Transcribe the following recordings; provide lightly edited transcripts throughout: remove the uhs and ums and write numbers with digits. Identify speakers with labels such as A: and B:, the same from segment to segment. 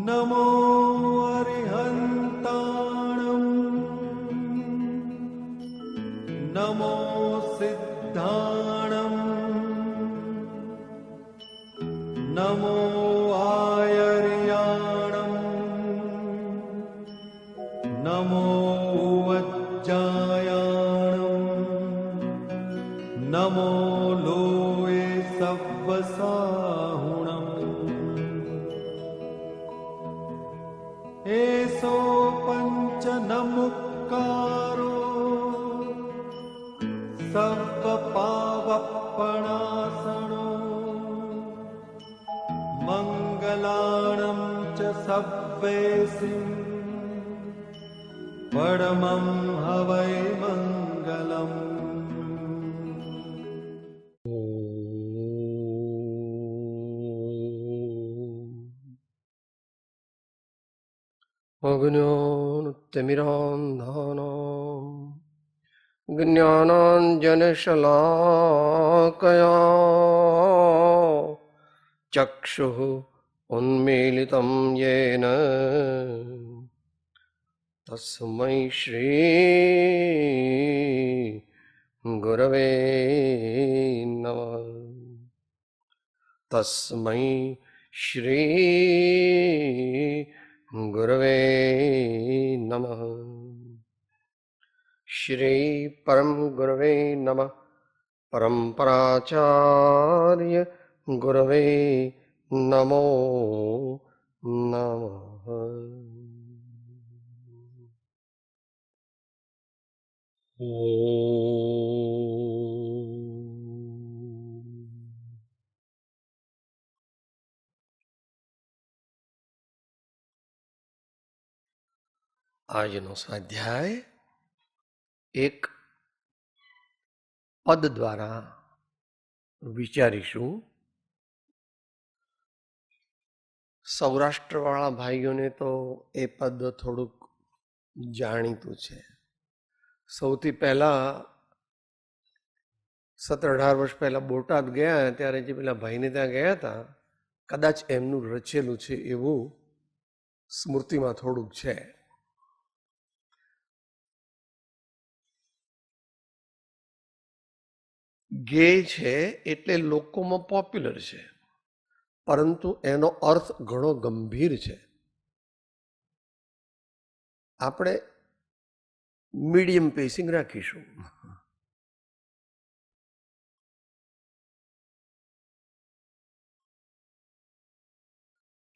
A: નમો અરિહંતાણં નમો સિદ્ધાણં નમો આયર્યાણં નમો વજ્જાયાણં નમો લોએ સવ્વસાહુણં એસો પંચ નમુક્કારો સર્વ પાવપણાસણો મંગલાણં ચ સવ્વેસિં પરમં હવૈ મંગલમ.
B: અજ્ઞાનતિમિરાન્ધાનાં જ્ઞાનાંજનશલાકયા ચક્ષુઃ ઉન્મીલિतं યેન તસ્मै શ્રી ગુરવે નમઃ. તસ્मै શ્રી ગુરવે નમઃ. શ્રી પરમ ગુરવે નમઃ. પરંપરાચાર્ય ગુરવે નમો નમઃ. આજનો સ્વાધ્યાય એક પદ દ્વારા વિચારીશું. સૌરાષ્ટ્રવાળા ભાઈઓને તો એ પદ થોડુંક જાણીતું છે. સૌથી પહેલા 17-18 વર્ષ પહેલા બોટાદ ગયા ત્યારે જે પેલા ભાઈને ત્યાં ગયા હતા, કદાચ એમનું રચેલું છે એવું સ્મૃતિમાં થોડુંક છે. ગેય છે એટલે લોકોમાં પોપ્યુલર છે, પરંતુ એનો અર્થ ઘણો ગંભીર છે. આપણે મીડિયમ પેસિંગ રાખીશું.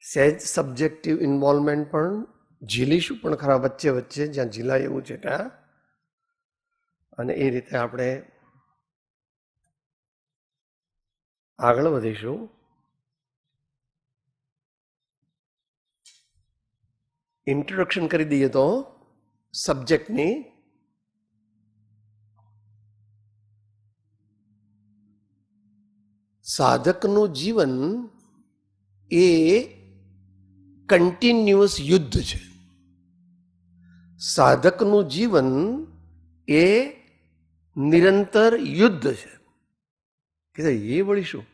B: સહેજ સબ્જેક્ટિવ ઇન્વોલ્વમેન્ટ પણ ઝીલીશું, પણ ખરા વચ્ચે વચ્ચે જ્યાં ઝીલાય એવું છે ત્યાં. અને એ રીતે આપણે આગળ વધીશું. ઇન્ટ્રોડક્શન કરી દઈએ તો સબ્જેક્ટની. સાધકનું જીવન એ કન્ટિન્યુઅસ યુદ્ધ છે. સાધકનું જીવન એ નિરંતર યુદ્ધ છે. કે એ વળી શું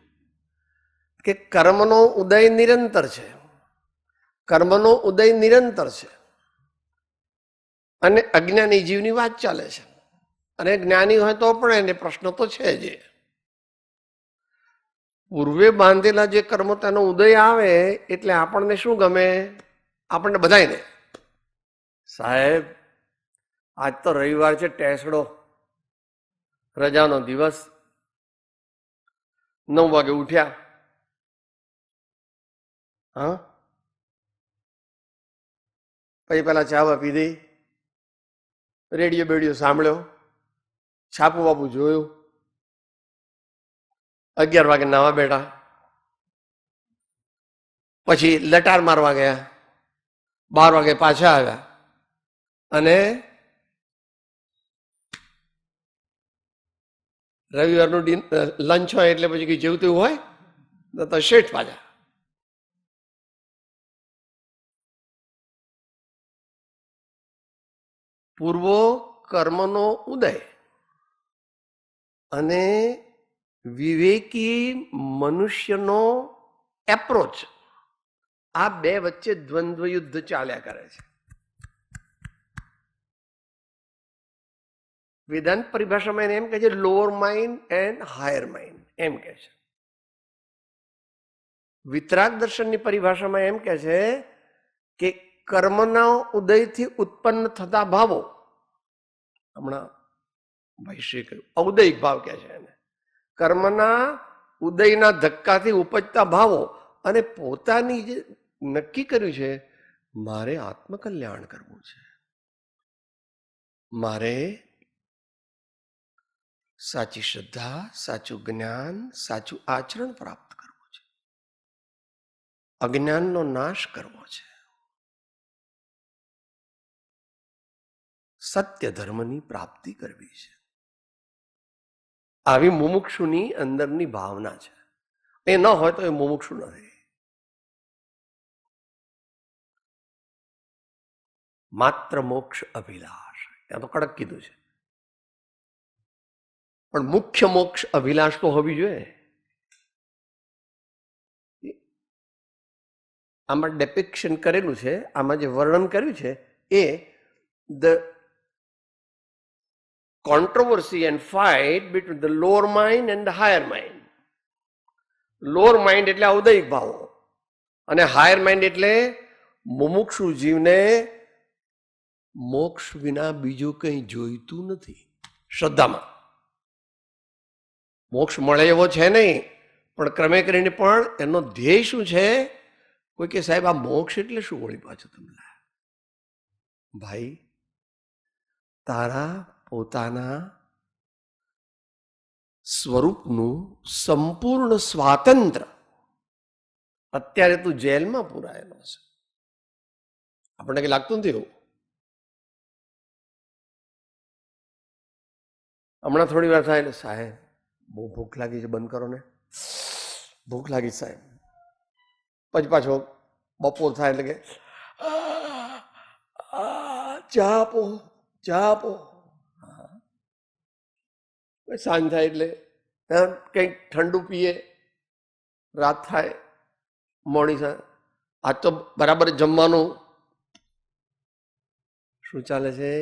B: કે કર્મનો ઉદય નિરંતર છે, કર્મનો ઉદય નિરંતર છે, અને અજ્ઞાની જીવની વાત ચાલે છે. અને જ્ઞાની હોય તો પણ એને પ્રશ્ન તો છે જ. પૂર્વે બાંધેલા જે કર્મ તેનો ઉદય આવે એટલે આપણને શું ગમે? આપણને બધાયને, સાહેબ આજ તો રવિવાર છે, ટેસડો, રજાનો દિવસ, 9 વાગે ઉઠ્યા, હા, પછી પેલા ચા પીધી, રેડિયો બેડિયો સાંભળ્યો, છાપું બાપુ જોયું, 11 વાગે નાવા બેઠા, પછી લટાર મારવા ગયા, 12 વાગે પાછા આવ્યા, અને રવિવારનું લંચ હોય એટલે પછી કઈ જેવું તેવું હોય તો શેઠ પાછા. પૂર્વો કર્મનો ઉદય અને વિવેકી મનુષ્યનો એપ્રોચ આ બે વચ્ચે દ્વંદ્વ યુદ્ધ ચાલ્યા કરે છે. વેદાંત પરિભાષામાં એને એમ કહે છે lower mind and higher mind એમ કહે છે. વિતરાગ દર્શનની પરિભાષામાં એમ કહે છે કે કર્મના ઉદયથી ઉત્પન્ન થતા ભાવો, હમણાં ભાઈ કહ્યું ઔદયિક ભાવ કહે છે એને, કર્મના ઉદયના ધક્કાથી ઉપજતા ભાવો અને પોતાની જે નક્કી કર્યું છે મારે આત્મકલ્યાણ કરવું છે, મારે સાચી શ્રદ્ધા, સાચું જ્ઞાન, સાચું આચરણ પ્રાપ્ત કરવું છે, અજ્ઞાનનો નાશ કરવો છે, સત્ય ધર્મની પ્રાપ્તિ કરવી છે. આવી મુમુક્ષુની અંદરની ભાવના છે. એ ન હોય તો એ મુમુક્ષુ નથી. માત્ર મોક્ષ અભિલાષ, ત્યાં તો કડક કીધું છે, પણ મુખ્ય મોક્ષ અભિલાષ તો હોવી જોઈએ. આમાં ડેપિક્શન કરેલું છે, આમાં જે વર્ણન કર્યું છે એ the controversy and fight between the lower mind and the higher mind. Lower mind એટલે ઔદયિક ભાવો અને હાયર માઇન્ડ એટલે મુમુક્ષુ જીવને મોક્ષ વિના બીજું કંઈ જોઈતું નથી. શ્રદ્ધામાં મોક્ષ મળે એવો છે નહીં, પણ ક્રમે કરીને પણ એનો ધ્યેય શું છે? કોઈ કે સાહેબ આ મોક્ષ એટલે શું? વળી પાછું તમને ભાઈ તારા પોતાના સ્વરૂપનું સંપૂર્ણ સ્વાતંત્ર્ય. અત્યારે તું જેલમાં પુરાયેલો છે, આપણને કઈ લાગતું નથી એવું? હમણાં થોડી વાર થાય એટલે સાહેબ બહુ ભૂખ લાગી છે, બંધ કરો ને, ભૂખ લાગી સાહેબ. પછી પાછો બપોર થાય એટલે કે ચા આપો, ચા આપો. સાંજ થાય એટલે કંઈક ઠંડુ પીએ. રાત થાય મોડી થાય. આજ તો બરાબર જમવાનું. શું ચાલે છે?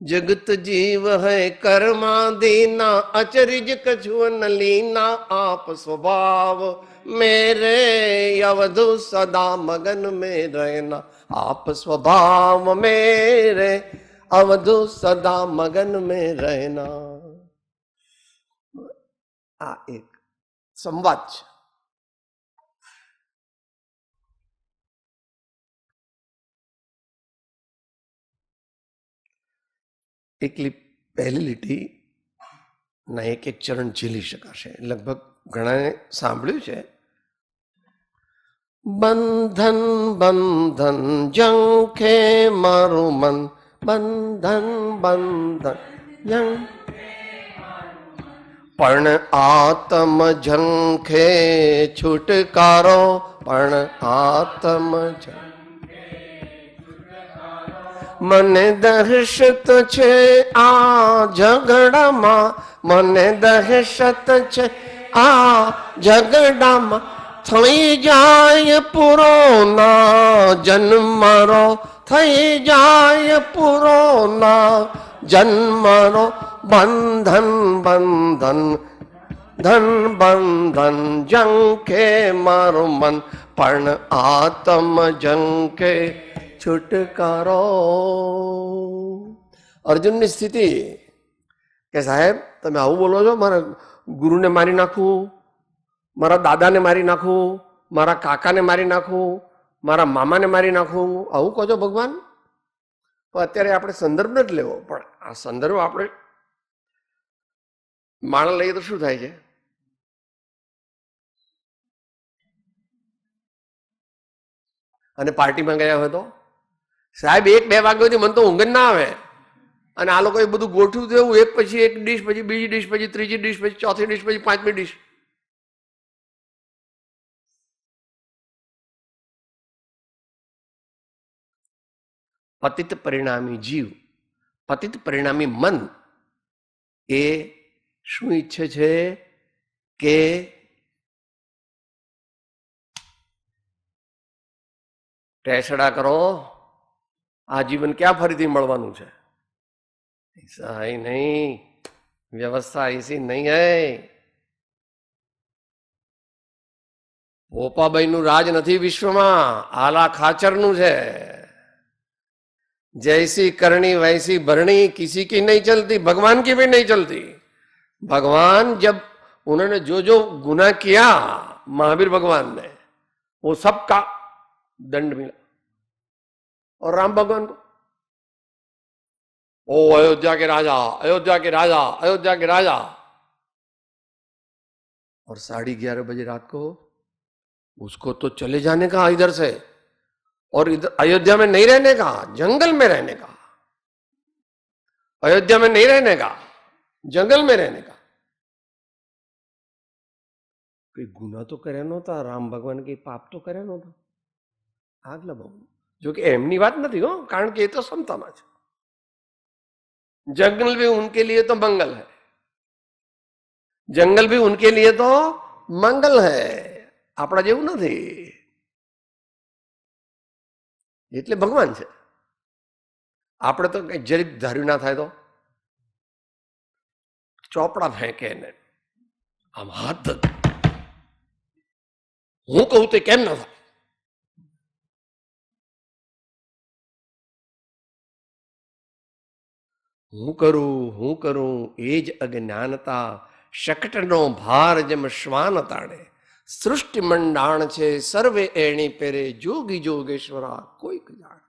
B: જગત જીવ હૈ કર્માદીના અચરિજ કછુઅન લીના આપ સ્વભાવ મેરે અવધુ સદા મગન में रहना आप स्वभाव मेरे अवधु सदा मगन में रहना. આ એક સંવાદ છે. એકલી પહેલી લીટી ના એક એક ચરણ ઝીલી શકાશે. લગભગ ઘણાએ સાંભળ્યું છે. બંધન બંધન જંખે મારું મન, બંધન બંધન જંગ પણ આત્મ ઝંખે છુટકારો, પણ આત્મ મને દહેશત છે આ ઝઘડામાં, મને દહેશત છે આ ઝઘડામાં. થઈ જાય પૂરો ના જન્મરો, થઈ જાય પૂરો ના જન્મરો. બંધન બંધન ધન બંધન જંખે મારું મન, પણ આત્મ ઝંખે છુટકારો. અર્જુનની સ્થિતિ કે સાહેબ તમે આવું બોલો છો, મારા ગુરુને મારી નાખું, મારા દાદાને મારી નાખું, મારા કાકાને મારી નાખું, મારા મામાને મારી નાખું, આવું કહો છો ભગવાન? તો અત્યારે આપણે સંદર્ભ નથી લેવો, પણ આ સંદર્ભ આપણે માણસ લઈએ તો શું થાય છે? અને પાર્ટીમાં ગયા હોય તો સાહેબ 1-2 વાગ્યા સુધી મને તો ઊંઘ જ ના આવે, અને આ લોકોએ બધું ગોઠવ્યું દેવું, એક પછી એક ડીશ, પછી બીજી ડીશ, પછી ત્રીજી ડીશ, પછી ચોથી ડીશ, પછી 5મી ડીશ. પતિત પરિણામી જીવ, પતિત પરિણામી મન એ શું ઈચ્છે છે કે ટેસડા કરો, આ જીવન ક્યાં ફરીથી મળવાનું છે? ऐसा है नहीं, व्यवस्था ऐसी नहीं है. પોપાબાઈ નું રાજ નથી વિશ્વમાં, આલા ખાચરનું છે. जैसी करनी वैसी भरनी किसी की नहीं चलती, भगवान की भी नहीं चलती. भगवान जब उन्होंने जो जो गुनाह किया महावीर भगवान ने, वो सबका दंड मिला. और राम भगवान को, ओ अयोध्या के राजा, अयोध्या के राजा, अयोध्या के राजा, और 11:30 बजे रात को उसको तो चले जाने का इधर से, और इधर अयोध्या में नहीं रहने का, जंगल में रहने का. अयोध्या में नहीं रहने का, जंगल में रहने का. कोई गुना तो करे नहोता, राम भगवान के पाप तो करे नहोता. આગલા બહુ, જો કે એમની વાત નથી હો, કારણ કે એ તો સમતામાં છે. जंगल भी उनके लिए तो मंगल है, जंगल भी उनके लिए तो मंगल है, આપણા જેવું નથી. એટલે ભગવાન છે. આપણે તો કઈ જરીક ધાર્યું ના થાય તો ચોપડા ફેંકે ને આમ હાથ, હું કહું તે કેમ ના થાય? હું કરું એ જ અજ્ઞાનતા, શકટનો ભાર જેમ શ્વાન તાણે. સૃષ્ટિ મંડાણ છે સર્વે એણી પેરે, જોગી જોગેશ્વરા કોઈક જાણે.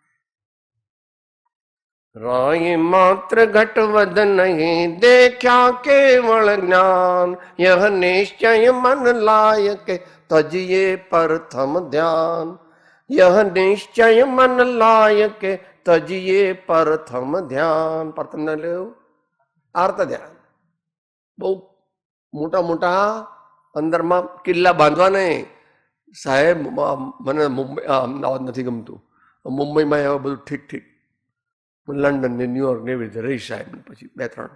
B: રાય માત્ર ઘટવદ નહીં દેખ્યા કેવળ જ્ઞાન, યહ નિશ્ચય મન લાયક તજીએ પ્રથમ ધ્યાન. યહ નિશ્ચય મન લાયક તજીએ પ્રથમ ધ્યાન. પ્રથમ ન લેવું, આર્ત ધ્યાન. બહુ મોટા મોટા અંદરમાં કિલ્લા બાંધવા નહીં સાહેબ. મને મુંબઈ અમદાવાદ નથી ગમતું, મુંબઈમાં એવા બધું ઠીક ઠીક, લંડન ને ન્યુયોર્ક ને એવી રીતે રહી સાહેબ. પછી 2-3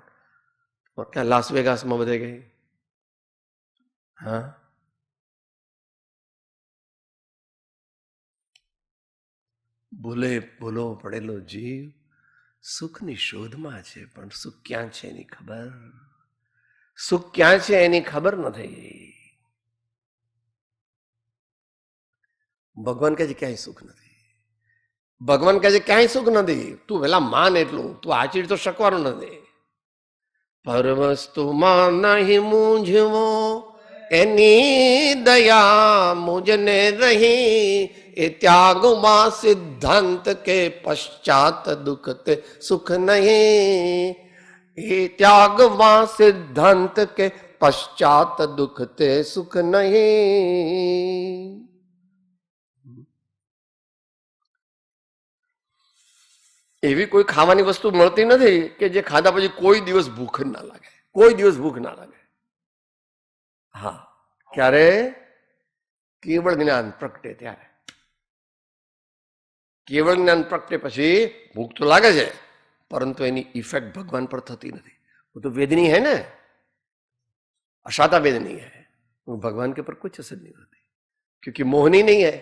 B: ક્યાં લાસ વેગાસમાં બધે ગઈ. હા, ભૂલો પડેલો જીવ સુખની શોધમાં છે, પણ સુખ ક્યાં છે એની ખબર, સુખ ક્યાં છે એની ખબર નથી. ભગવાન કહે છે ક્યાંય સુખ નથી. ભગવાન કહે છે ક્યાંય સુખ નથી. તું પેલા માન એટલું, તું આચરી તો શકવાનું નથી. પર વસ્તુમાં નહીં મૂંઝવો, એની દયા મુજને રહી. એ ત્યાગમાં સિદ્ધાંત કે પશ્ચાત દુઃખ તે સુખ નહીં. એ ત્યાગમાં સિદ્ધાંત કે પશ્ચાત દુઃખ તે સુખ નહીં. એવી કોઈ ખાવાની વસ્તુ મળતી નથી કે જે ખાધા પછી કોઈ દિવસ ભૂખ ના લાગે, કોઈ દિવસ ભૂખ ના લાગે. હા, ક્યારે? કેવળ જ્ઞાન પ્રગટે ત્યારે. કેવળ જ્ઞાન પ્રગટે પછી ભૂખ તો લાગે છે, પરંતુ એની ઇફેક્ટ ભગવાન પર થતી નથી. वो तो वेदनी है ना, अशाता वेदनी है, वो भगवान के ऊपर कुछ असर नहीं होती, क्योंकि मोहनी नहीं है.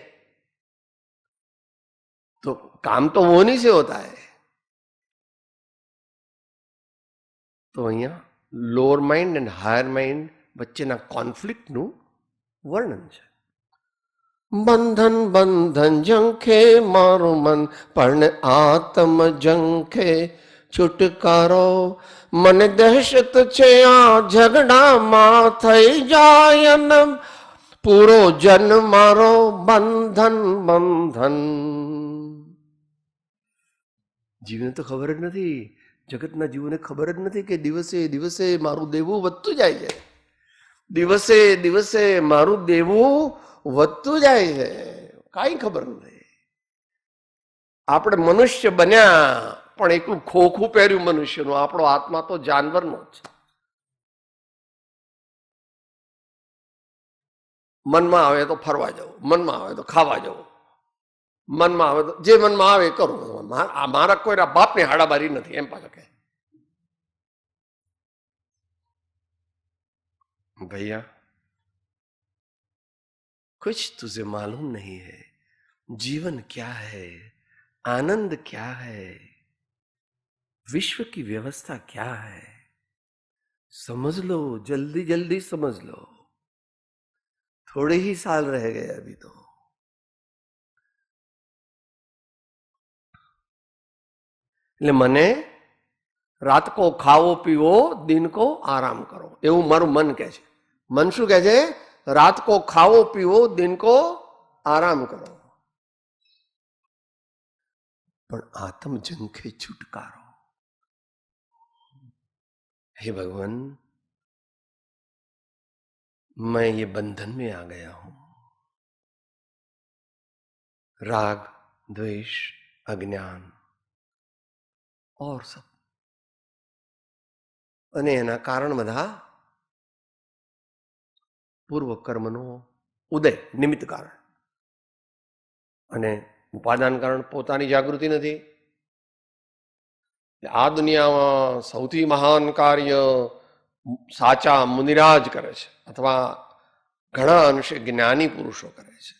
B: तो काम तो मोहनी से होता है. તો અહીંયા lower mind and higher mind વચ્ચેના કોન્ફ્લિક્ટનું વર્ણન છે. બંધન બંધન ઝંખે મારું મન, પણ આત્મ ઝંખે છુટકારો. મને દહેશત છે આ ઝઘડામાં થઈ જાય ન પૂરો જન મારો. બંધન બંધન. જીવને તો ખબર જ નથી, જગતના જીવોને ખબર જ નથી કે દિવસે દિવસે મારું દેવું વધતું જાય છે. દિવસે દિવસે મારું દેવું વધતું જાય છે, કાંઈ ખબર નથી. આપણે મનુષ્ય બન્યા પણ એકલું ખોખું પહેર્યું મનુષ્યનું. આપણો આત્મા તો જાનવરનો જ છે. મનમાં આવે તો ફરવા જવું, મનમાં આવે તો ખાવા જવું, મનમાં આવે તો જે મનમાં આવે કરું. મારા કોઈના બાપની હાડાબારી નથી એમ પાછા કહે. भैया कुछ तुझे मालूम नहीं है, जीवन क्या है, आनंद क्या है, विश्व की व्यवस्था क्या है, समझ लो, जल्दी जल्दी समझ लो। थोड़े ही साल रह गए अभी तो। એટલે મને રાત કો ખાવો પીવો, દિન કો આરામ કરો, એવું મારું મન કહે છે. મન શું કહે છે? રાત કો ખાવો પીવો, દિન કો આરામ કરો. પણ આત્મ ઝંખે છુટકારો. हे भगवान, मैं ये बंधन में आ गया हूं. राग, द्वेष, अज्ञान और सब. અને એના કારણ બધા પૂર્વ કર્મનો ઉદય, નિમિત્ત કારણ. અને ઉપાદાન કારણ પોતાની જાગૃતિ નથી. આ દુનિયામાં સૌથી મહાન કાર્ય સાચા મુનિરાજ કરે છે, અથવા ઘણા અંશે જ્ઞાની પુરુષો કરે છે.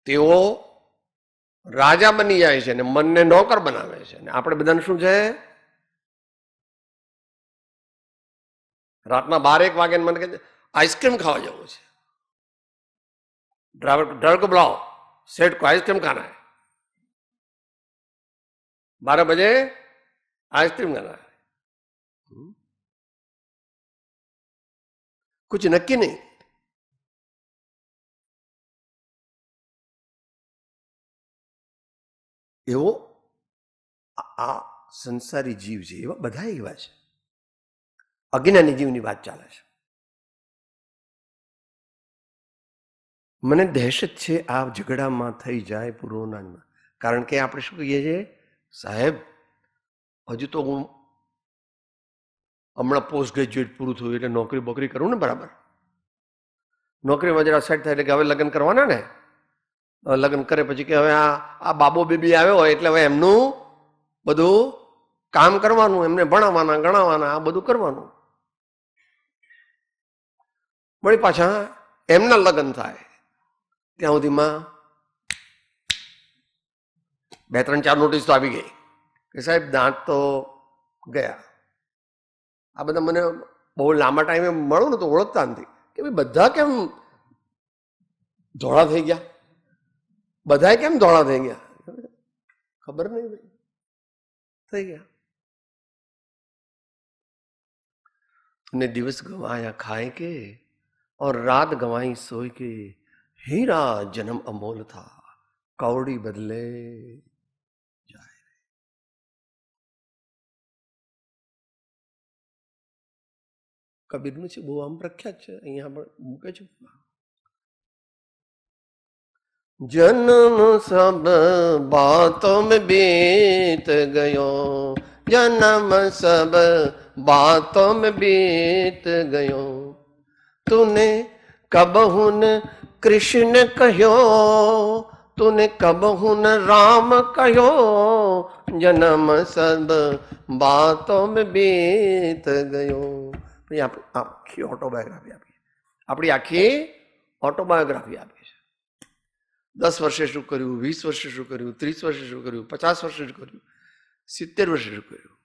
B: તેઓ રાજા બની જાય છે અને મનને નોકર બનાવે છે. અને આપણે બધાને શું છે? રાતના 12-1 વાગે મને કહે આઈસ્ક્રીમ ખાવા જવું છે. ड्राइवर को बुलाओ, सेठ को आइसक्रीम खाना है, 12 बजे आइसक्रीम खाना है. कुछ नक्की नहीं. એવો આ સંસારી જીવ છે. એવા બધા એવા છે. અજ્ઞાની જીવની વાત ચાલે છે. મને દહેશત છે આ ઝઘડામાં થઈ જાય પૂર્વનામાં. કારણ કે આપણે શું કહીએ છીએ? સાહેબ, હજુ તો હું હમણાં પોસ્ટ ગ્રેજ્યુએટ પૂરું થયું એટલે નોકરી બોકરી કરું ને બરાબર. નોકરીમાં જરા સેટ થાય એટલે કે હવે લગ્ન કરવાના ને. લગ્ન કરે પછી કે હવે આ બાબો બેબી આવ્યો હોય એટલે હવે એમનું બધું કામ કરવાનું, એમને ભણાવવાના, ગણાવવાના, આ બધું કરવાનું. વળી પાછા એમના લગ્ન થાય ત્યાં સુધીમાં 2-3-4 નોટિસ તો આવી ગઈ કે સાહેબ દાંત તો ગયા. આ બધા મને બહુ લાંબા ટાઈમે મળું ને તો ઓળખતા નથી કે ભાઈ બધા કેમ ધોળા થઈ ગયા, બધા કેમ ધોળા થઈ ગયા, ખબર નહીં ભાઈ, થઈ ગયા. तूने दिवस गंवाया खाए के और रात गंवाई सोई के, हीरा जन्म अमोल था कौड़ी बदले જાય. કબીરનું છે, બહુ આમ પ્રખ્યાત છે, અહીંયા પણ મૂકે છે. जन्म सब बातों में बीत गयो, जन्म सब बातों में बीत गयो, तूने कबहू न कृष्ण कहो, तूने कबहू न राम कहो, जन्म सब बातों में बीत गयो. આખી ઓટોબાયોગ્રાફી આપી, આપણી આખી ઓટોબાયોગ્રાફી આપી છે. 10 વર્ષે શું કર્યું, 20 વર્ષે શું કર્યું, 30 વર્ષે શું કર્યું, 50 વર્ષે શું કર્યું, 70 વર્ષે શું કર્યું.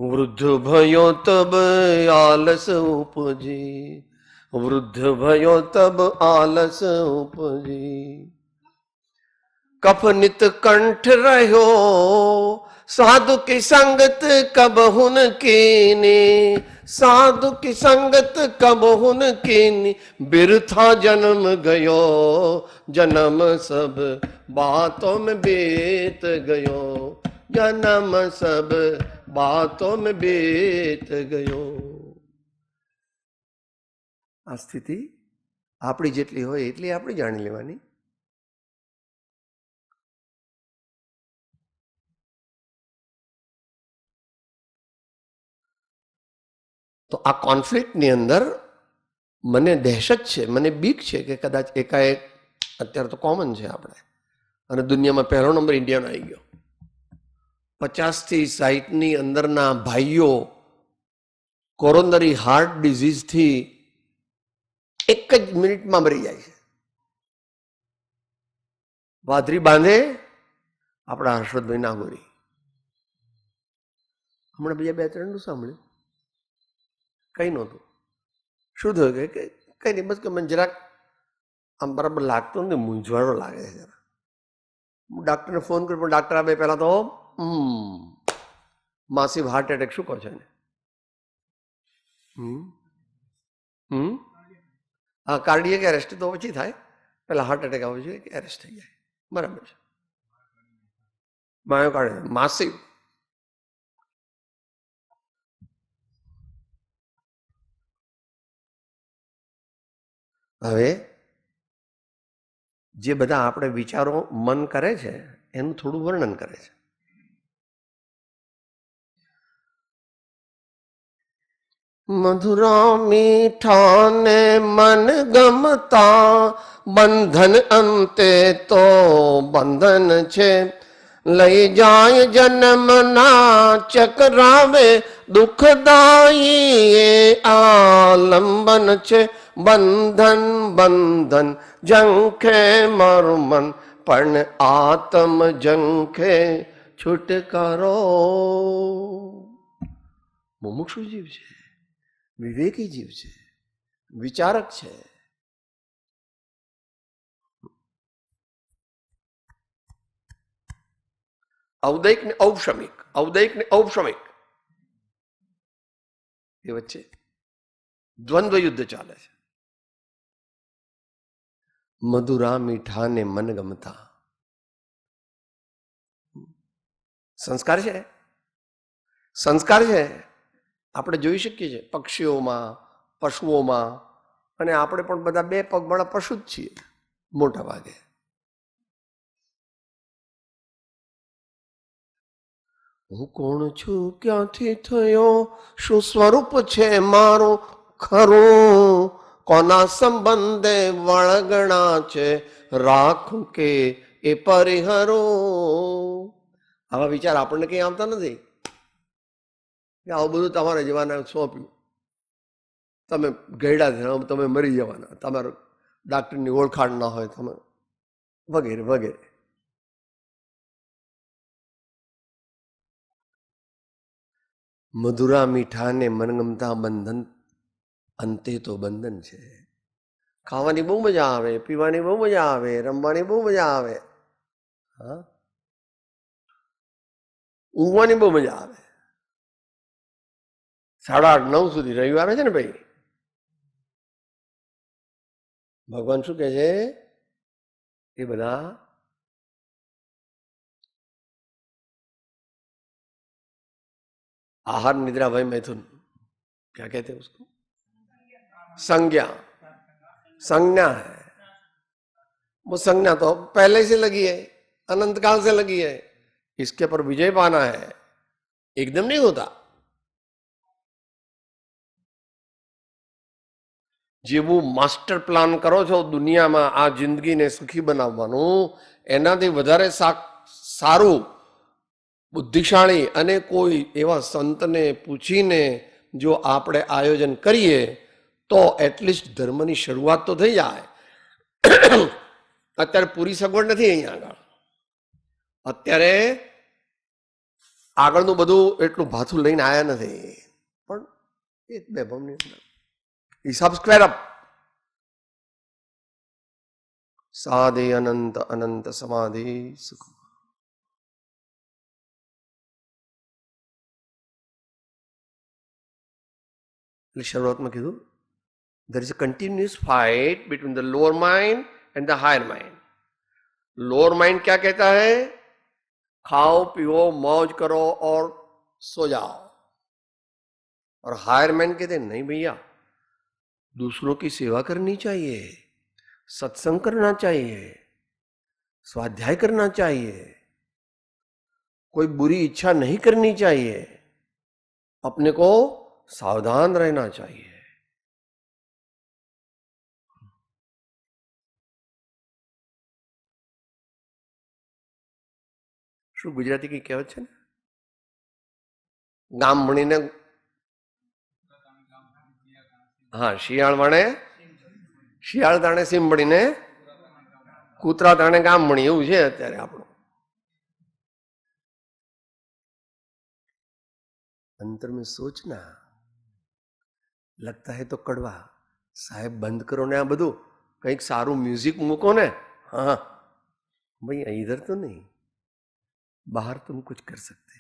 B: વૃદ્ધ ભયો તબ આલસ ઉપજી, વૃદ્ધ ભયો તબ આલસ ઉપજી, कफ नित कंठ रहो, साधु की संगत कब हुन कीनी, साधु की संगत कब हुन कीनी, बिरथा जन्म गयो, जन्म सब बातों में बीत गयो, जन्म सब बातों में बीत गयो. આ સ્થિતિ આપણી જેટલી હોય એટલી આપણે જાણી લેવાની. તો આ કોન્ફ્લિક્ટની અંદર મને દહેશત છે, મને બીક છે કે કદાચ એકાએક, અત્યારે તો કોમન છે આપણે, અને દુનિયામાં પહેલો નંબર ઇન્ડિયાનો આવી ગયો. 50 થી 60ની અંદરના ભાઈઓ કોરોનરી હાર્ટ ડિઝીઝથી 1 જ મિનિટમાં મરી જાય છે. વાદરી બાંધે આપણા હર્ષદભાઈ નાગોરી. હમણાં બીજા 2-3 સાંભળ્યું, કઈ નહોતું. શું થયું કે કઈ નહીં, બસ કે મને જરાક આમ બરાબર લાગતો ને, મૂંઝવણો લાગે છે જરા. હું ડાક્ટરને ફોન કર્યો, પણ ડાક્ટર આપે પહેલાં તો માસિવ હાર્ટ એટેક. શું કહો છો એને? હા, કાર્ડિયક એરેસ્ટ તો ઓછી થાય, પેલા હાર્ટ એટેક આવવો જોઈએ કે એરેસ્ટ થઈ જાય. બરાબર છે. માયોકાર્ડિયમ માસિવ. હવે જે બધા આપણે વિચારો મન કરે છે એનું થોડું વર્ણન કરે છે. મધુરા મીઠા ને મન ગમતા, બંધન અંતે તો બંધન છે. લઈ જાય જન્મના ચક્રાવે, દુઃખદાયી એ આલંબન છે. બંધન બંધન જંખે મારું મન, પણ આત્મ જંખે છુટકારો. મુમુક્ષુ જીવ છે, વિવેકી જીવ છે, વિચારક છે. ઔદૈક ને ઔપશમિક, ઔદૈક ને ઔપશમિક એ વચ્ચે દ્વંદ્વ યુદ્ધ ચાલે છે. મધુરા મીઠા ને મન ગમતા સંસ્કાર છે. સંસ્કાર છે આપણે જોઈ શકીએ છીએ પક્ષીઓમાં, પશુઓમાં, અને આપણે પણ બધા 2 પગવાળા પશુ જ છીએ મોટા ભાગે. હું કોણ છું, ક્યાંથી થયો, શું સ્વરૂપ છે મારું ખરું, કોના સંબંધે વળગણા છે, રાખું કે એ પરિહરું. આવા વિચાર આપણને કંઈ આવતા નથી કે આવું બધું તમારા જીવાને સોંપ્યું, તમે ગયડા થયા, તમે મરી જવાના, તમારું ડાક્ટરની ઓળખાણ ના હોય, તમે વગેરે વગેરે. મધુરા મીઠા ને મનગમતા, બંધન અંતે તો બંધન છે. ખાવાની બહુ મજા આવે, પીવાની બહુ મજા આવે, રમવાની બહુ મજા આવે, હા, ઊંઘવાની બહુ મજા આવે. 8:30-9 સુધી રવિવારે છે ને ભાઈ, ભગવાન શું કહે છે? એ બધા आहार निद्रा भय मैथुन, क्या कहते हैं उसको? संज्ञा. संज्ञा है वो. संज्ञा तो पहले से लगी है, अनंत काल से लगी है. इसके पर विजय पाना है, एकदम नहीं होता. જેવું માસ્ટર પ્લાન કરો છો દુનિયામાં આ જિંદગીને સુખી બનાવવાનું, એનાથી વધારે સારું બુદ્ધિશાળી અને કોઈ એવા સંતને પૂછીને જો આપણે આયોજન કરીએ તો એટલીસ્ટ ધર્મની શરૂઆત તો થઈ જાય. અત્યારે પૂરી સગવડ નથી અહીંયા આગળ. અત્યારે આગળનું બધું એટલું ભાથું લઈને આવ્યા નથી, પણ 1-2 ભમની અંદર હિસાબ સ્ક્વેર અપ. સાધે અનંત અનંત સમાધિ સુખ. એટલે શરૂઆતમાં કીધું there is a continuous fight between the lower mind and the higher mind. Lower mind क्या कहता है? खाओ पियो मौज करो और सो जाओ. और हायर माइंड कहते हैं नहीं भैया, दूसरों की सेवा करनी चाहिए, सत्संग करना चाहिए, स्वाध्याय करना चाहिए, कोई बुरी इच्छा नहीं करनी चाहिए, अपने को सावधान रहना चाहिए. શું ગુજરાતી કઈ કહેવત છે ને, ગામ ભણીને હા, શિયાળ વણે શિયાળ તાણે સીંભળીને કૂતરા તાણે ગામણી, એવું છે અત્યારે આપણું. अंतर में सोचना लगता है तो कड़वा. साहेब બંધ કરો ને આ બધું, કંઈક સારું મ્યુઝિક મૂકો ને. हाँ भैया इधर तो नहीं, बाहर तुम कुछ कर सकते,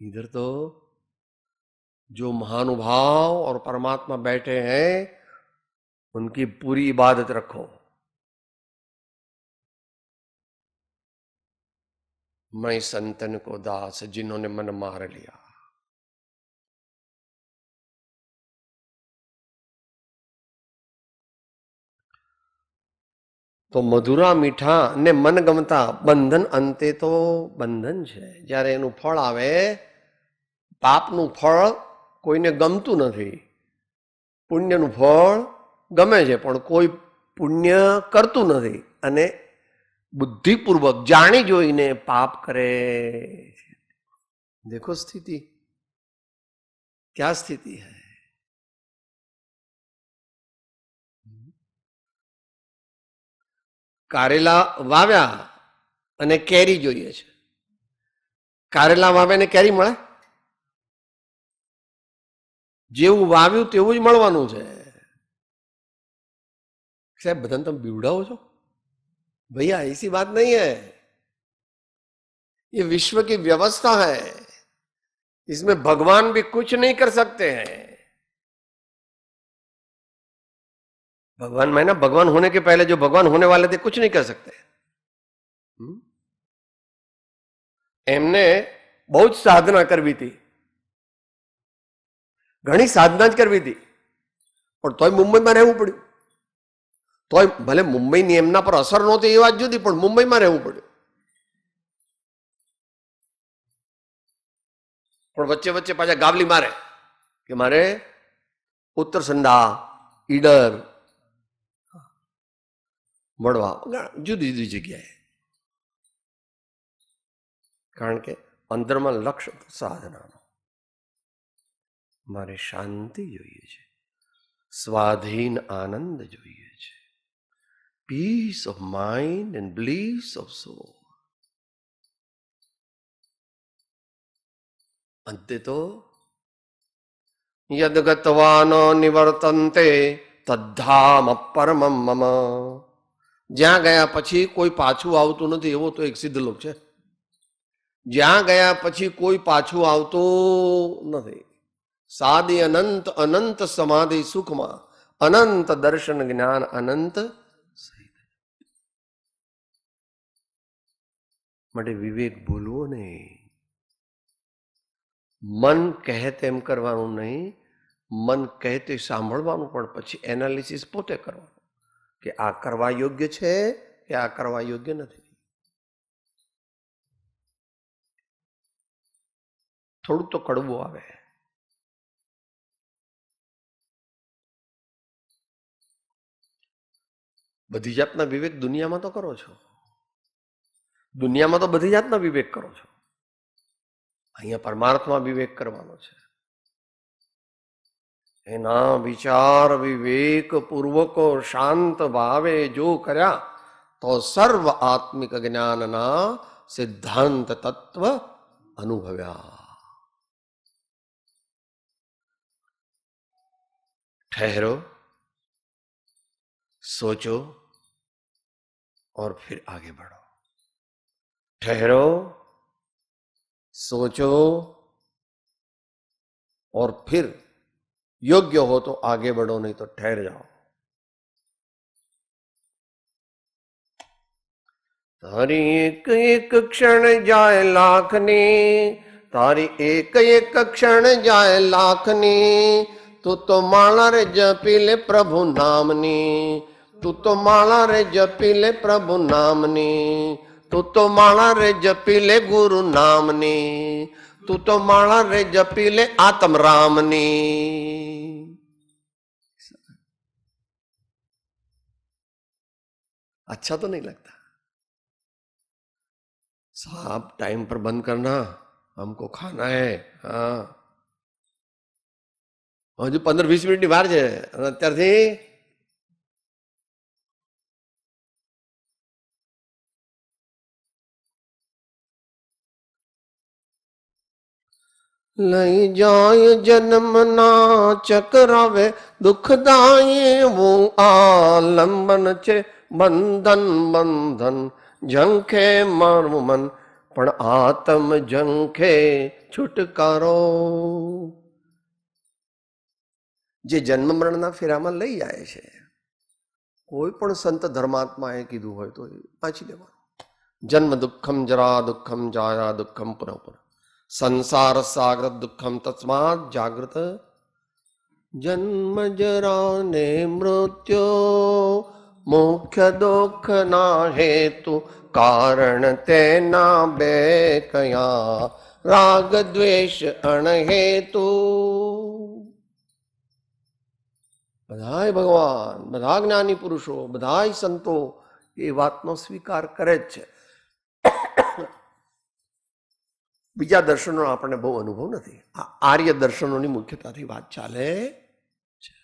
B: इधर तो जो महानुभाव और परमात्मा बैठे हैं उनकी पूरी इबादत रखो. मैं संतन को दास जिन्होंने मन मार लिया. તો મધુરા મીઠા ને મન ગમતા બંધન, અંતે તો બંધન છે. જ્યારે એનું ફળ આવે, પાપનું ફળ કોઈને ગમતું નથી, પુણ્યનું ફળ ગમે છે, પણ કોઈ પુણ્ય કરતું નથી અને બુદ્ધિપૂર્વક જાણી જોઈને પાપ કરે છે. દેખો સ્થિતિ, ક્યાં સ્થિતિ હૈ. કારેલા વાવ્યા અને કેરી જોઈએ છે. કારેલા વાવે ને કેરી મળે? જેવું વાવ્યું તેવું જ મળવાનું છે. સાહેબ બધાને તમે બીવડાવો છો? भैया ऐसी बात नहीं है, ये विश्व की व्यवस्था है, इसमें भगवान भी कुछ नहीं कर सकते हैं. भगवान मैं ना, भगवान होने के पहले जो भगवान होने वाले थे कुछ नहीं कर सकते. એમને બહુ જ સાધના કરવી હતી, ઘણી સાધના જ કરવી હતી, પણ તોય મુંબઈમાં રહેવું પડ્યું. તોય ભલે મુંબઈની એમના પર અસર નહોતી એ વાત જુદી, પણ મુંબઈમાં રહેવું પડ્યું. પણ વચ્ચે વચ્ચે પાછા ગાવલી મારે કે મારે ઉત્તરસંડા, ઈડર, મળવા, જુદી જુદી જગ્યાએ. કારણ કે અંદરમાં લક્ષ્ય સાધનાનો, મારે શાંતિ જોઈએ છે, સ્વાધીન આનંદ જોઈએ છે, peace of mind and bliss of soul. અંતે તો યદગતવાન નિવર્તન્તે તદ્ધામ પરમમ મમ. જ્યાં ગયા પછી કોઈ પાછું આવતું નથી, એવો તો એક સિદ્ધ લોક છે. જ્યાં ગયા પછી કોઈ પાછું આવતું નથી. સાદી અનંત, અનંત સમાધિ સુખમાં, અનંત દર્શન જ્ઞાન, અનંત. માટે વિવેક ભૂલવો નહીં. મન કહે તેમ કરવાનું નહીં, મન કહે તે સાંભળવાનું, પણ પછી એનાલિસિસ પોતે કરવાનું કે આ કરવા યોગ્ય છે કે આ કરવા યોગ્ય નથી. થોડુંક તો કડવું આવે. બધી જાતના વિવેક દુનિયામાં તો કરો છો, દુનિયામાં તો બધી જાતના વિવેક કરો છો. અહીંયા પરમાર્થમાં વિવેક કરવાનો છે. એના વિચાર વિવેક પૂર્વકો શાંત ભાવે જો કર્યા તો સર્વ આત્મિક જ્ઞાનના સિદ્ધાંત તત્વ અનુભવ્યા. ठहरो, सोचो और फिर आगे बढ़ो. ठहरो, सोचो और फिर योग्य हो तो आगे बढ़ो, नहीं तो ठहर जाओ. तारी एक एक क्षण जाए लाखनी, तारी एक एक क्षण जाए लाखनी, તું તો માળા રે જપી લે પ્રભુ નામની, તું તો માળા રે જપી લે પ્રભુ નામની, તું તો માળા રે જપી લે ગુરુ નામની, તું તો માળા રે જપી લે આત્મ રામની. अच्छा तो नहीं लगता? साहब टाइम पर बंद करना, हमको खाना है. हाँ હજુ 15-20 મિનિટની વાર છે અને અત્યારથી લઈ જાય જન્મના ચક્રાવે દુઃખદાયી એવું આલંબન છે, બંધન બંધન ઝંખે મારું મન પણ આત્મ ઝંખે છુટકારો. જે જન્મ મરણના ફેરામાં લઈ જાય છે, કોઈ પણ સંત ધર્માત્માએ કીધું હોય તો એ વાંચી લેવાનું. જન્મ દુઃખમ જરા દુઃખમ જાયા દુઃખમ પુનઃ પુનઃ સંસાર સાગર દુઃખમ તસ્માત જાગૃત. જન્મ જરા ને મૃત્યુ મુખ્ય દુઃખ ના હેતુ, કારણ તેના બે કયા રાગ દ્વેષ અણહેતુ. બધાય ભગવાન, બધા જ્ઞાની પુરુષો, બધાય સંતો એ વાતનો સ્વીકાર કરે જ છે. બીજા દર્શનો આપણને બહુ અનુભવ નથી. આ આર્ય દર્શનોની મુખ્યતાથી વાત ચાલે છે.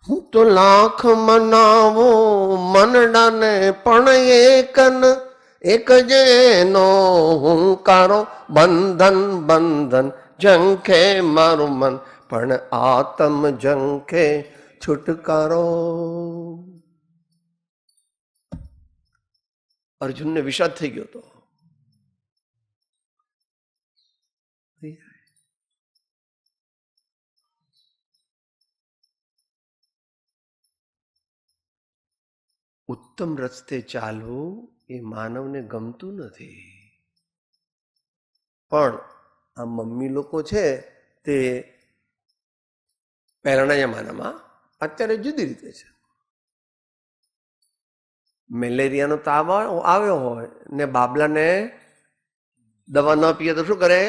B: હું તો લાખ મનાવું મનડાને પણ એકન, એક જેનો હુંકારો બંધન બંધન ઝંખે મારું મન પણ આત્મ ઝંખે છુટકારો. અર્જુનને વિષાદ થઈ ગયો હતો. ઉત્તમ રસ્તે ચાલવું એ માનવને ગમતું નથી. પણ આ મમ્મી લોકો છે તે પહેલાના જમાનામાં અત્યારે જુદી રીતે છે. મેલેરિયાનો તાવ આવ્યો હોય ને બાબલાને દવા ન પીએ તો શું કરે?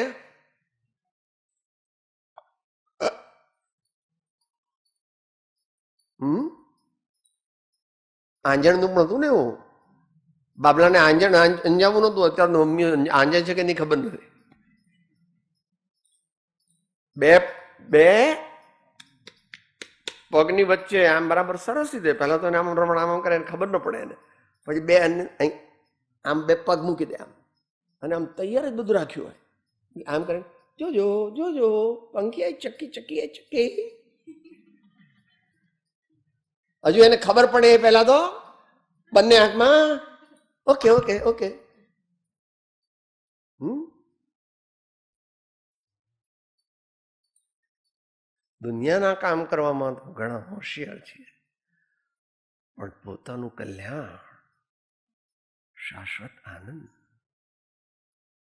B: આંજણનું પણ હતું ને એવું. બાબલાને અંજાવું નતું. અત્યારે મમ્મી આંજે છે કે નહીં ખબર નથી. બે પગની વચ્ચે આમ બરાબર સરસ રીતે, પહેલા તો આમ રમણ આમ કરે ખબર ન પડે એને. પછી બે આમ બે પગ મૂકી દે આમ, અને આમ તૈયાર જ બધું રાખ્યું હોય. આમ કરે જોજો જોજો પંખી ચક્કી ચક્કી ચક્કી. હજુ એને ખબર પડે એ પહેલા તો બંને હાથમાં ઓકે ઓકે ઓકે. દુનિયાના કામ કરવામાં તો ઘણા હોશિયાર છીએ, પણ પોતાનું કલ્યાણ, શાશ્વત આનંદ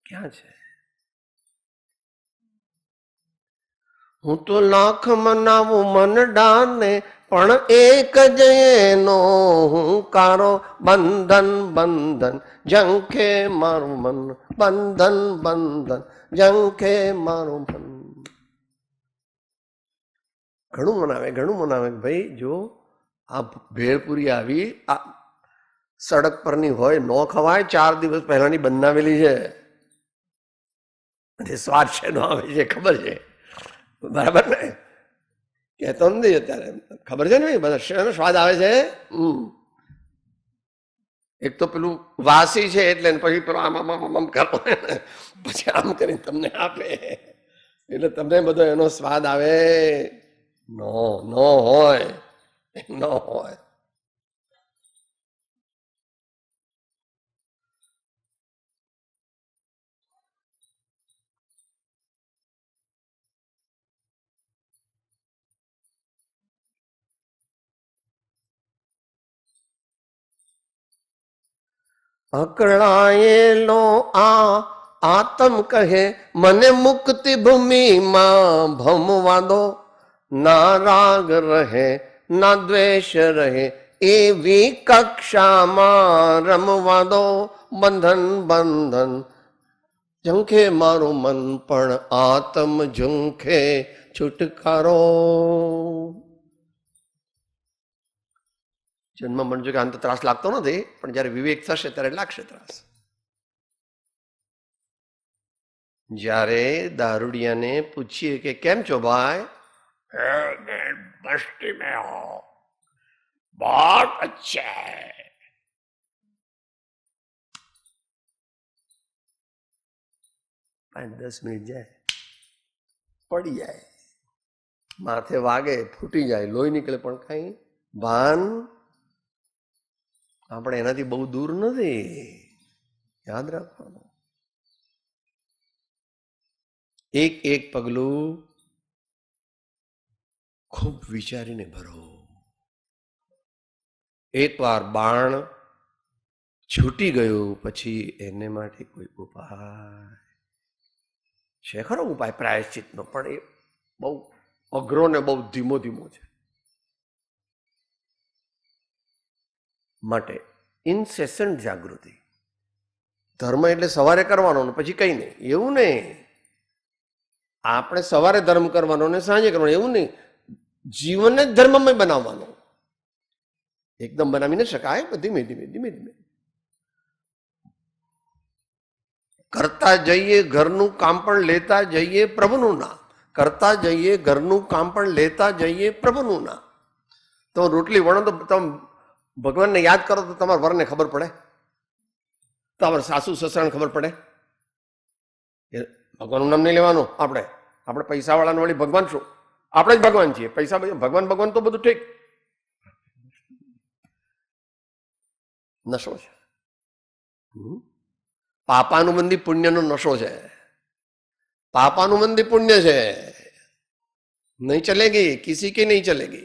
B: ક્યાં છે? હું તો લાખ મનાવું મન ડાને પણ એક જ એનો હુંકારો બંધન બંધન ઝંખે મારું મન બંધન બંધન ઝંખે મારું મન. ઘણું મનાવે ભાઈ. જો આ ભેળપુરી આવી આ સડક પરની હોય, ન ખવાય, 4 દિવસ પહેલાની બનાવેલી છે, અને સ્વાદ છે નો આવે છે ખબર છે, બરાબર ને? કહેતો નથી અત્યારે, ખબર છે ને બધા શેનો સ્વાદ આવે છે. એક તો પેલું વાસી છે એટલે, પછી પેલું આમ કરો, પછી આમ કરીને તમને આપે એટલે તમને બધો એનો સ્વાદ આવે. નો હોય. અકળાયેલો આ આતમ કહે મને મુક્તિ ભૂમિમાં ભમવા દો. ના રાગ રહે ના દ્વેષ રહે એવી કક્ષામાં રમવા દો. બંધન બંધન ઝંખે મારું મન પણ આત્મ ઝંખે છુટકારો. જન્મ મરજો કે આમ તો ત્રાસ લાગતો નથી, પણ જયારે વિવેક થશે ત્યારે લાગશે ત્રાસ. જ્યારે દારૂડિયાને પૂછીએ કે કેમ છો ભાઈ, મસ્તી में हो, बहुत अच्छा है. 5-10 મિનિટ જાય, પડી જાય, માથે વાગે, ફૂટી જાય, લોહી નીકળે, પણ કઈ ભાન. આપણે એનાથી બહુ દૂર નથી, યાદ રાખવાનું. એક એક પગલું ખૂબ વિચારીને ભરો. એકવાર બાણ છૂટી ગયું પછી એને માટે કોઈ ઉપાય છે ખરો? ઉપાય પ્રાયશ્ચિતનો, પણ એ બહુ અઘરો ને બહુ ધીમો ધીમો છે. માટે ઇન્સેસન્ટ જાગૃતિ. ધર્મ એટલે સવારે કરવાનો ને પછી કઈ નહીં, એવું નહીં. આપણે સવારે ધર્મ કરવાનો ને સાંજે કરવાનો, એવું નહીં. જીવનને જ ધર્મમય બનાવવાનો. એકદમ બનાવી ન શકાય, ધીમે ધીમે ધીમે ધીમે કરતા જઈએ. ઘરનું કામ પણ લેતા જઈએ પ્રભુનું નામ. કરતા જઈએ ઘરનું કામ પણ લેતા જઈએ પ્રભુનું નામ. તો રોટલી વણો તો તમે ભગવાનને યાદ કરો તો તમારા વરને ખબર પડે, તમારા સાસુ સસરાને ખબર પડે. ભગવાનનું નામ નહીં લેવાનું. આપણે પૈસા વાળાને વળી ભગવાન શું? આપણે જ ભગવાન છીએ. પૈસા ભગવાન ભગવાન તો બધું ઠીક, નશો છે. પાપાનું મંદી પુણ્યનો નશો છે. પાપાનું મંદી પુણ્ય છે, નહીં ચલેગી, કિસી की नहीं चलेगी.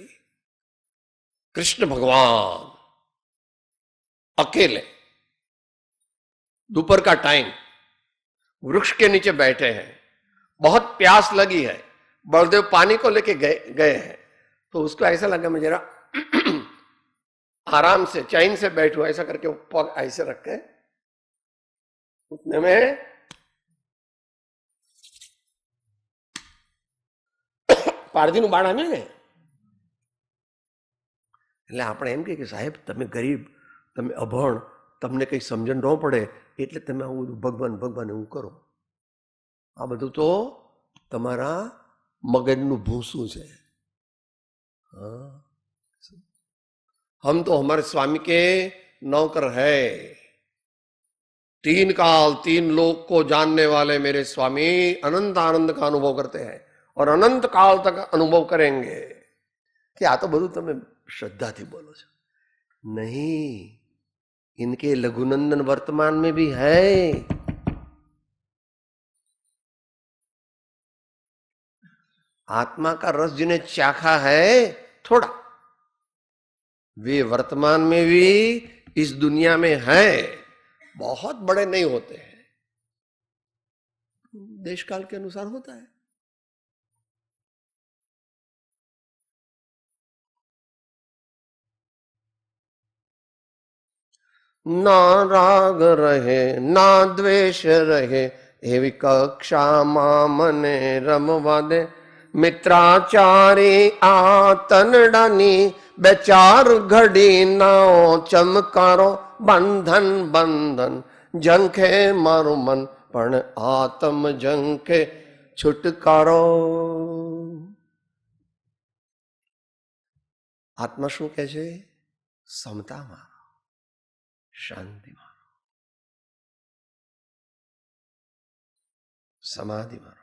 B: कृष्ण भगवान अकेले दोपहर का टाइम वृक्ष के नीचे बैठे हैं, बहुत प्यास लगी है, बलदेव पानी को लेके गए हैं. तो उसको ऐसा लगा मैं जरा आराम से चैन से बैठू, ऐसा करके पग ऐसे रख के उतने में પારધીનું બાણ આવ્યું ને. એટલે આપણે એમ કે સાહેબ તમે ગરીબ, તમે અભણ, તમને કઈ સમજણ ન પડે એટલે તમે આવું બધું ભગવાન ભગવાન એવું કરો. આ બધું તો તમારા મગજનું ભૂસું છે. હા, हम तो हमारे स्वामी के नौकर है. 3 काल 3 लोक को जानने वाले मेरे स्वामी अनंत आनंद का अनुभव करते हैं और अनंत काल तक अनुभव करेंगे. कि आ तो બધું તમે श्रद्धाથી बोलो છો. नहीं, इनके लघुनंदन वर्तमान में भी है. आत्मा का रस जिन्हें चाखा है थोड़ा, वे वर्तमान में भी इस दुनिया में है. बहुत बड़े नहीं होते हैं, देश काल के अनुसार होता है. ના રાગ રહે ના દ્વેષ રહે એવી કક્ષામાં મને રમવા દે. મિત્રાચારી આ તનડાની બે ચાર ઘડી નાઓ ચમકારો. બંધન બંધન ઝંખે મારું મન પણ આત્મ ઝંખે છુટકારો. આત્મા શું કહે છે? સમતામાં, શાંતિમાં, સમાધિમાં.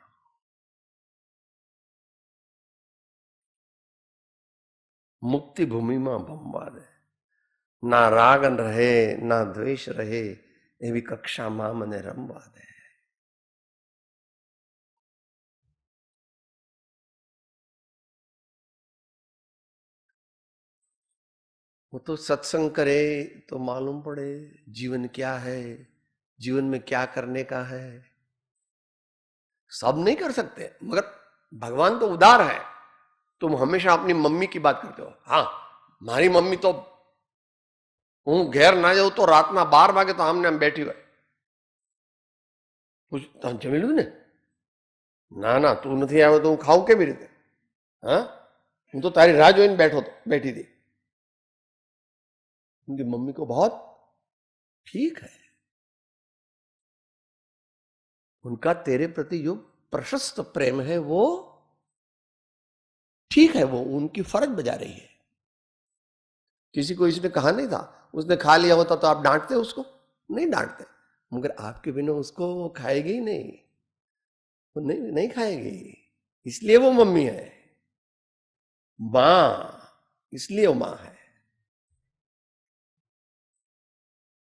B: મુક્તિ ભૂમિમાં ભમવા દે. ના રાગ રહે ના દ્વેષ રહે એવી કક્ષામાં મને રમવા દે. वो तो सत्संग करे तो मालूम पड़े जीवन क्या है, जीवन में क्या करने का है. सब नहीं कर सकते, मगर भगवान तो उदार है. तुम हमेशा अपनी मम्मी की बात करते हो. हाँ, मारी मम्मी तो હું ઘેર ના જાઉં તો રાતના 12 વાગે તો આમને આમ બેઠી હોય. જમી લીધું ને? ના ના, તું નથી આવ્યો તો હું ખાઉં કેવી રીતે? હા, હું તો તારી રાહ જોઈને બેઠી હતી. उनकी मम्मी को बहुत ठीक है. उनका तेरे प्रति जो प्रशस्त प्रेम है वो ठीक है, वो उनकी फर्ज बजा रही है। किसी को इसने कहा नहीं था, उसने खा लिया होता तो आप डांटते उसको? नहीं डांटते, मगर आपके बिना उसको वो खाएगी ही नहीं, वो नहीं खाएगी, इसलिए वो मम्मी है, मां, इसलिए वो मां है।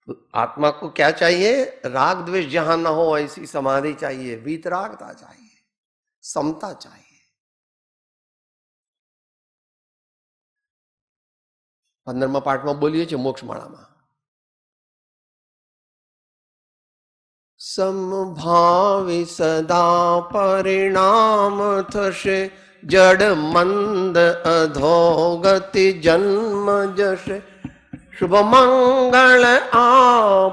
B: तो आत्मा को क्या चाहिए? राग द्वेष जहां ना हो ऐसी समाधि चाहिए, वीतरागता चाहिए, समता चाहिए। 15મા પાઠમાં બોલીએ છીએ મોક્ષમાળામાં, સમભાવી સદા પરિણામ થશે, જડ મંદ અધોગતિ જન્મ જશે, શુભ મંગળ આ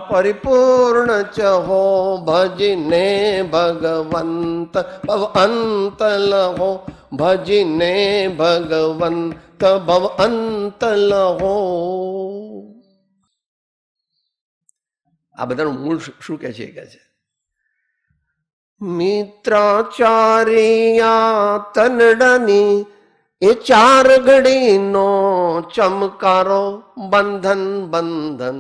B: પરિપૂર્ણ ચહો, ભજને ભગવંત ભવ અંત લહો, ભજને ભગવંત ભવ અંત લહો. આ બધાનું મૂળ શું કે છે? મિત્રાચાર્યા તનડની એ 4 ઘડીનો ચમકારો, બંધન બંધન.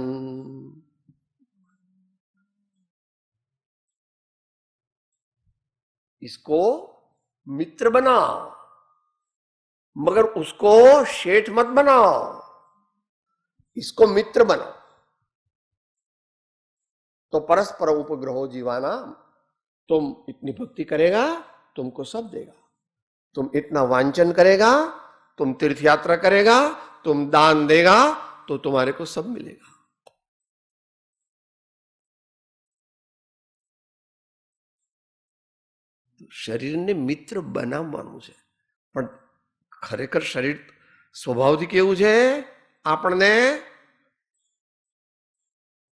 B: इसको मित्र बनाओ, मगर उसको शेठ मत बनाओ, इसको मित्र बनाओ. तो परस्पर उपग्रहो जीवाना, तुम इतनी भक्ति करेगा तुमको सब देगा, तुम इतना वांचन करेगा, तुम तीर्थ यात्रा करेगा, तुम दान देगा तो तुम्हारे को सब मिलेगा. શરીરને મિત્ર બનાવવાનું છે, પણ ખરેખર શરીર સ્વભાવથી કેવું છે? આપણને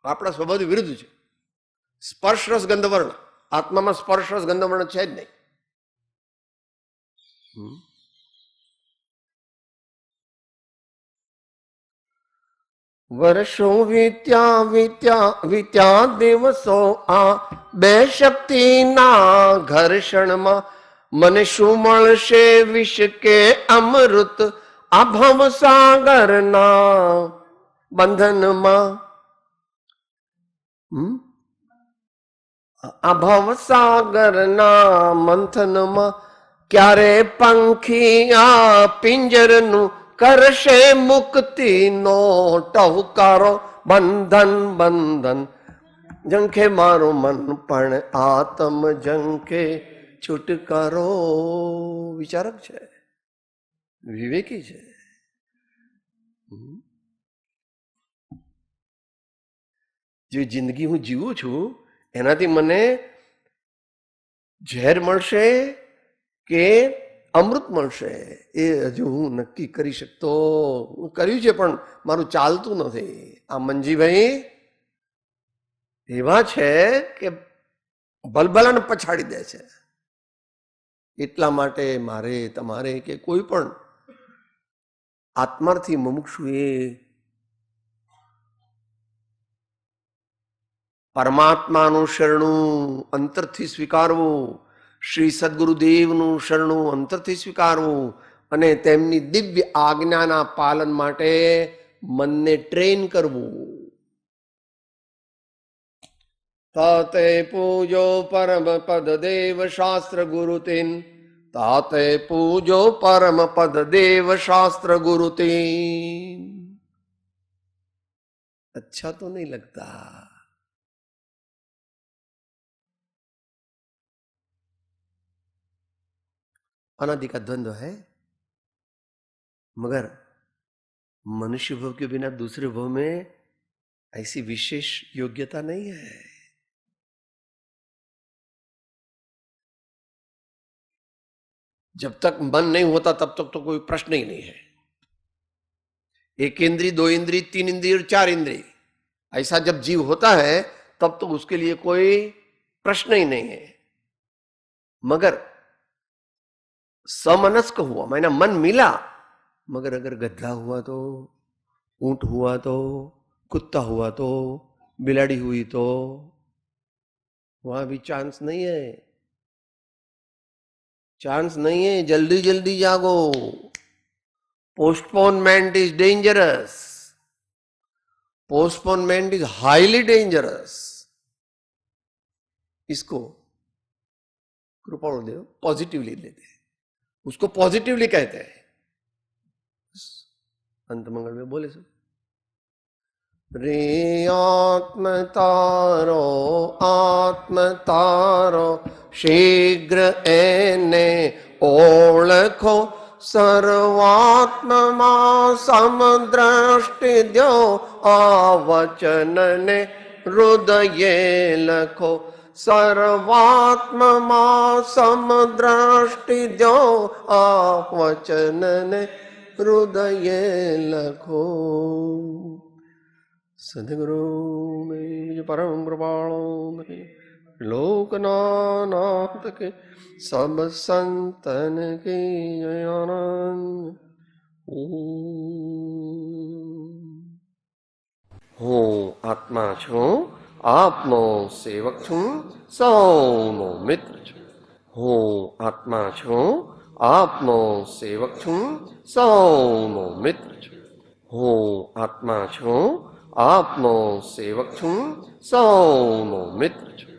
B: આપણા સ્વભાવથી વિરુદ્ધ છે. સ્પર્શ રસ ગંધવર્ણ, આત્મામાં સ્પર્શ રસ ગંધવર્ણ છે જ નહીં. વર્ષો વીત્યા દિવસો, આ 2 શક્તિના ઘર્ષણમાં, મને શું મળશે વિષ કે અમૃત, આ ભવ સાગરના બંધનમાં. આ ભવ સાગરના મંથનમાં, ક્યારે પંખી આ પિંજરનું કરશે મુક્તિનો ટહુકારો, બંધન બંધન. ઝંખે મારું મન પણ આત્મ ઝંખે છુટકારો. વિચારક છે, વિવેકી છે. જે જિંદગી હું જીવું છું એનાથી મને ઝેર મળશે કે અમૃત મળશે એ હજુ હું નક્કી કરી શકતો. હું કર્યું છે પણ મારું ચાલતું નથી. આ મંજીભાઈ એવા છે કે ભલભલાને પછાડી દે છે. એટલા માટે મારે, તમારે કે કોઈ પણ આત્માર્થી મુમુક્ષુ એ પરમાત્માનું શરણું અંતરથી સ્વીકારવું, શ્રી સદગુરુદેવનું શરણું અંતરથી સ્વીકારવું અને તેમની દિવ્ય આજ્ઞાના પાલન માટે મનને ટ્રેન કરવું. તાતે પૂજો પરમ પદ દેવ શાસ્ત્ર ગુરુતિન, તાતે પૂજો પરમ પદ દેવ શાસ્ત્ર ગુરુતિન. अच्छा तो नहीं लगता. अनादि का द्वंद्व है, मगर मनुष्य भव के बिना दूसरे भव में ऐसी विशेष योग्यता नहीं है. जब तक मन नहीं होता तब तक तो कोई प्रश्न ही नहीं है. 1 इंद्री, 2 इंद्री, 3 इंद्री और 4 इंद्री, ऐसा जब जीव होता है तब तो उसके लिए कोई प्रश्न ही नहीं है. मगर समनस्क हुआ, मैंने मन मिला, मगर अगर गधा हुआ तो, ऊंट हुआ तो, कुत्ता हुआ तो, बिलाड़ी हुई तो, वहां भी चांस नहीं है, चांस नहीं है, जल्दी जल्दी जागो। Postponement is dangerous, postponement is highly dangerous. इसको कृपाणुदेव पॉजिटिवली लेते हैं, उसको पॉजिटिवली कहते हैं। अंत मंगल में बोले सब रे आत्म तारो शीघ्र एने ओळखो सर्वात्मा समद्रष्टि द्यो आ वचन ने हृदये लखो सर्वात्मा समद्रष्टि द्यो आ वचन ने हृदये लखो। सदगुरु में परम कृपाणु लोकनाथ के सब संतन की जय आनंद। હું આત્મા છું, આપનો સેવક છું, સૌનો મિત્ર છું. હું આત્મા છું, આપનો સેવક છું, સૌનો મિત્ર છું. હું આત્મા છું, આપનો સેવક છું, સૌનો મિત્ર છું.